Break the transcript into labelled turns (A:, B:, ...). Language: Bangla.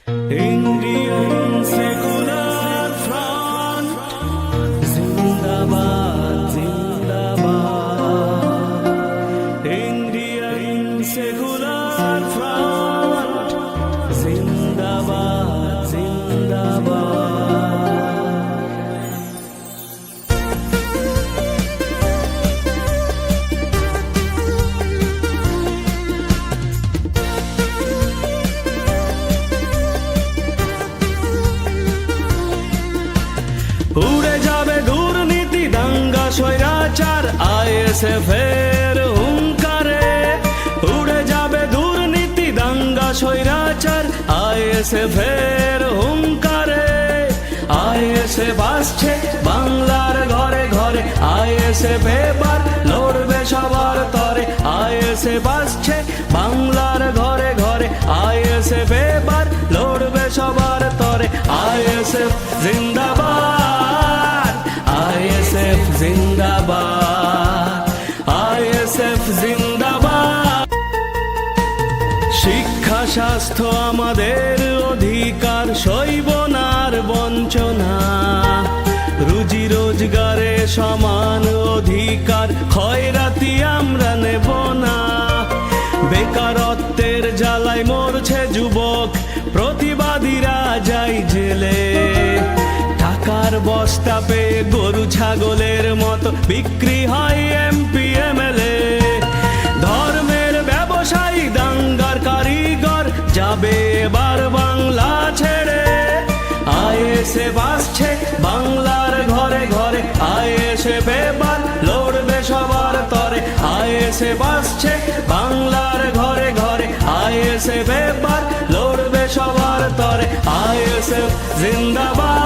A: इंडियन सेकुलर फ्रंट जिंदाबाद जिंदाबाद। इंडियन सेकुलर फ्रंट जिंदाबाद जिंदाबाद। উড়ে যাবে দুর্নীতি দাঙ্গা স্বৈরাচার আইএসএফ এর হুঙ্কারে। উড়ে যাবে দুর্নীতি দাঙ্গা স্বৈরাচার আইএসএফ এর হুঙ্কারে। আইএসএফ আসছে বাংলার ঘরে ঘরে, আইএসএফ এবার লড়বে সবার তরে। আইএসএফ আসছে বাংলার ঘরে ঘরে, আইএসএফ এবার লড়বে সবার তরে। আইএসএফ জিন্দাবাদ, আইএসএফ জিন্দাবাদ, আইএসএফ জিন্দাবাদ। শিক্ষা স্বাস্থ্য আমাদের অধিকার, সইব না আর বঞ্চনা। রুজি রোজগারে সমান অধিকার, খয়রাতি আমরা নেব না। বেকারত্বের জ্বালায় মরছে যুবক, প্রতিবাদীরা যায় জেলে। টাকার বস্তা পেয়ে গরু ছাগলের মতো বিক্রি হয় এমপি এমএলএ। ধর্মের ব্যবসায়ী দাঙ্গার কারিগর যাবে এবার বাংলা ছেড়ে। আইএসএফ আসছে বাংলার ঘরে ঘরে, আইএসএফ এবার লড়বে সবার তরে। আইএসএফ আসছে বাংলার ঘরে ঘরে, আইএসএফ এবার লড়বে সবার তরে। আইএসএফ জিন্দাবাদ।